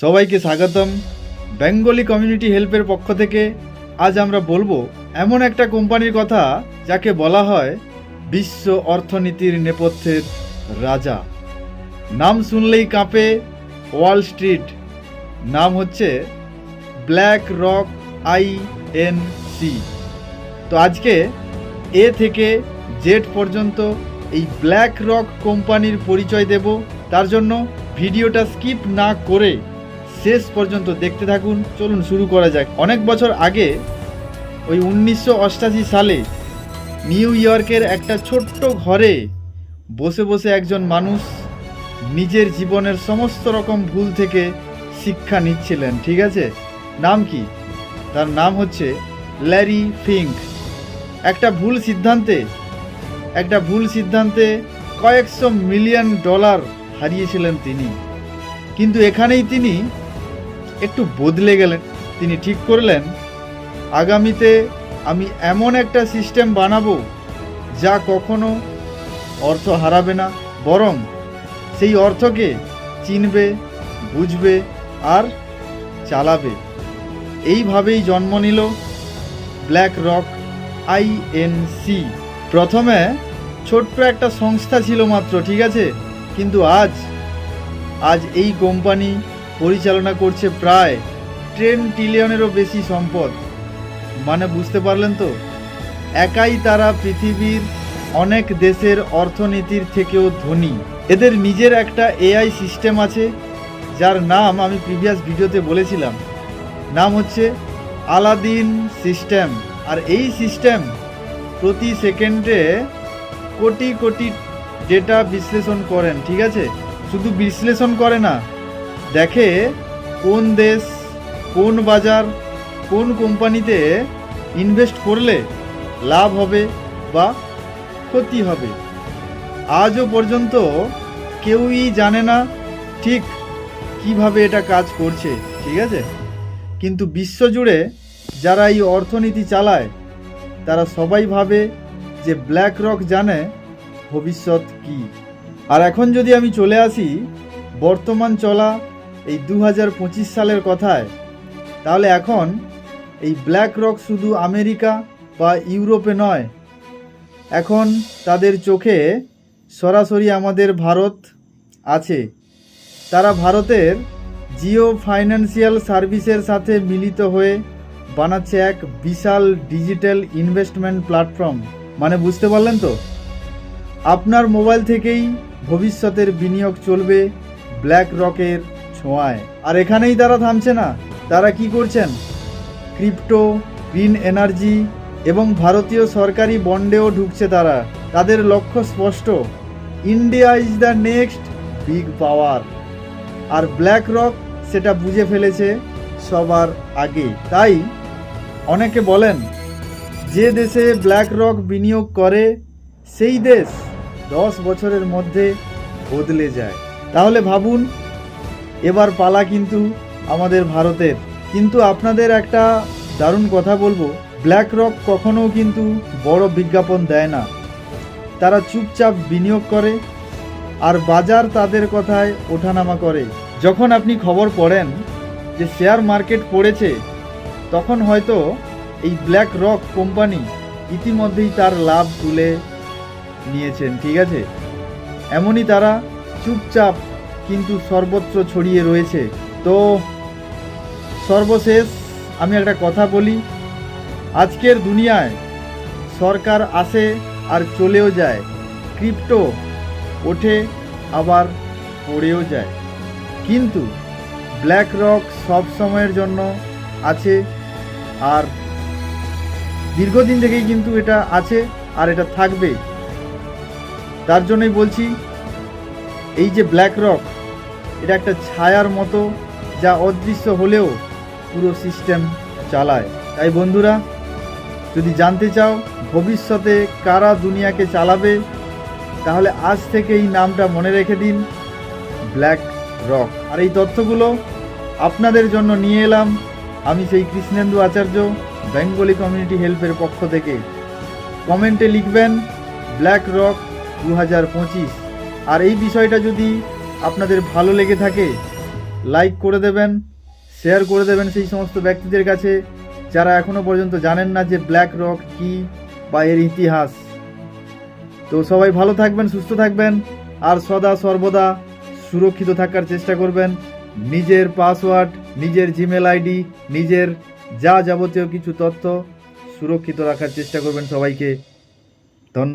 সবাইকে স্বাগতম। Bengali community হেল্পের পক্ষ থেকে আজ আমরা বলবো এমন একটা কোম্পানির কথা যাকে বলা হয় বিশ্ব অর্থনীতির নেপথ্যের রাজা। নাম শুনলেই কাঁপে ওয়াল স্ট্রিট। নাম হচ্ছে ব্ল্যাক রক আইএনসি। তো আজকে এ থেকে জেড পর্যন্ত এই ব্ল্যাক রক কোম্পানির পরিচয় দেব। তার জন্য ভিডিওটা স্কিপ না করে শেষ পর্যন্ত দেখতে থাকুন। চলুন শুরু করা যাক। অনেক বছর আগে ওই 1988 সালে নিউ ইয়র্কের একটা ছোট্ট ঘরে বসে বসে একজন মানুষ নিজের জীবনের সমস্ত রকম ভুল থেকে শিক্ষা নিচ্ছিলেন। ঠিক আছে, নাম কি? তার নাম হচ্ছে ল্যারি ফিঙ্ক। একটা ভুল সিদ্ধান্তে কয়েকশো মিলিয়ন ডলার হারিয়েছিলেন তিনি। কিন্তু এখানেই তিনি একটু বদলে গেলেন। তিনি ঠিক করলেন, আগামীতে আমি এমন একটা সিস্টেম বানাবো যা কখনো অর্থ হারাবে না, বরং সেই অর্থকে চিনবে, বুঝবে আর চালাবে। এইভাবেই জন্ম নিল ব্ল্যাক রক আইএনসি। প্রথমে ছোট্ট একটা সংস্থা ছিল মাত্র, ঠিক আছে, কিন্তু আজ এই কোম্পানি পরিচালনা করছে প্রায় 10 ট্রিলিয়নেরও বেশি সম্পদ। মানে বুঝতে পারলেন তো, একাই তারা পৃথিবীর অনেক দেশের অর্থনীতির থেকেও ধনী। এদের নিজের একটা এআই সিস্টেম আছে যার নাম আমি প্রিভিয়াস ভিডিওতে বলেছিলাম। নাম হচ্ছে আলাদিন সিস্টেম। আর এই সিস্টেম প্রতি সেকেন্ডে কোটি কোটি ডেটা বিশ্লেষণ করেন। ঠিক আছে, শুধু বিশ্লেষণ করে না, দেখে কোন দেশ, কোন বাজার, কোন কোম্পানিতে ইনভেস্ট করলে লাভ হবে বা ক্ষতি হবে। আজও পর্যন্ত কেউই জানে না ঠিক কিভাবে এটা কাজ করছে। ঠিক আছে, কিন্তু বিশ্বজুড়ে যারা এই অর্থনীতি চালায় তারা সবাই ভাবে যে ব্ল্যাক রক জানে ভবিষ্যৎ কি। আর এখন যদি আমি চলে আসি বর্তমান চলা এই 2025 সালের কথায়, তাহলে এখন এই ব্ল্যাক রক শুধু আমেরিকা বা ইউরোপে নয়, এখন তাদের চোখে সরাসরি আমাদের ভারত আছে। তারা ভারতের জিও ফাইন্যান্সিয়াল সার্ভিসের সাথে মিলিত হয়ে বানাচ্ছে এক বিশাল ডিজিটাল ইনভেস্টমেন্ট প্ল্যাটফর্ম। মানে বুঝতে পারলেন তো, আপনার মোবাইল থেকেই ভবিষ্যতের বিনিয়োগ চলবে ব্ল্যাক রকের ছোঁয়ায়। আর এখানেই তারা থামছে না, তারা কি করছেন? ক্রিপ্টো, গ্রিন এনার্জি এবং ভারতীয় সরকারি বন্ডেও ঢুকছে তারা। তাদের লক্ষ্য স্পষ্ট, India is the next big power. আর ব্ল্যাক রক সেটা বুঝে ফেলেছে সবার আগে। তাই অনেকে বলেন, যে দেশে ব্ল্যাক রক বিনিয়োগ করে সেই দেশ 10 বছরের মধ্যে বদলে যায়। তাহলে ভাবুন, এবার পালা কিন্তু আমাদের ভারতের। কিন্তু আপনাদের একটা দারুণ কথা বলবো, ব্ল্যাক রক কখনো কিন্তু বড় বিজ্ঞাপন দেয় না। তারা চুপচাপ বিনিয়োগ করে আর বাজার তাদের কথায় ওঠানামা করে। যখন আপনি খবর পড়েন যে শেয়ার মার্কেট পড়েছে, তখন হয়তো এই ব্ল্যাক রক কোম্পানি ইতিমধ্যেই তার লাভ তুলে নিয়েছেন। ঠিক আছে, এমনই তারা চুপচাপ কিন্তু সর্বত্র ছড়িয়ে রয়েছে। তো সর্বশেষ আমি একটা কথা বলি, আজকের দুনিয়ায় সরকার আসে আর চলেও যায়, ক্রিপ্টো ওঠে আবার পড়েও যায়, কিন্তু ব্ল্যাক রক সব সময়ের জন্য আছে। আর দীর্ঘদিন থেকেই কিন্তু এটা আছে আর এটা থাকবে। তার জন্যই বলছি, এই যে ব্ল্যাক রক, এটা একটা ছায়ার মতো যা অদৃশ্য হলেও পুরো সিস্টেম চালায়। তাই বন্ধুরা, যদি জানতে চাও ভবিষ্যতে কারা দুনিয়াকে চালাবে, তাহলে আজ থেকে এই নামটা মনে রেখে দিন, ব্ল্যাক রক। আর এই তথ্যগুলো আপনাদের জন্য নিয়ে এলাম আমি, সেই কৃষ্ণেন্দু আচার্য, বেঙ্গলি কমিউনিটি হেল্পের পক্ষ থেকে। কমেন্টে লিখবেন ব্ল্যাক রক 2025। আর এই বিষয়টা যদি আপনাদের ভালো লেগে থাকে লাইক করে দেবেন, শেয়ার করে দেবেন সেই সমস্ত ব্যক্তিদের কাছে যারা এখনও পর্যন্ত জানেন না যে ব্ল্যাক রক কী বা এর ইতিহাস। তো সবাই ভালো থাকবেন, সুস্থ থাকবেন, আর সদা সর্বদা সুরক্ষিত থাকার চেষ্টা করবেন। নিজের পাসওয়ার্ড, নিজের জিমেল আইডি, নিজের যা যাবতীয় কিছু তথ্য সুরক্ষিত রাখার চেষ্টা করবেন। সবাইকে ধন্যবাদ।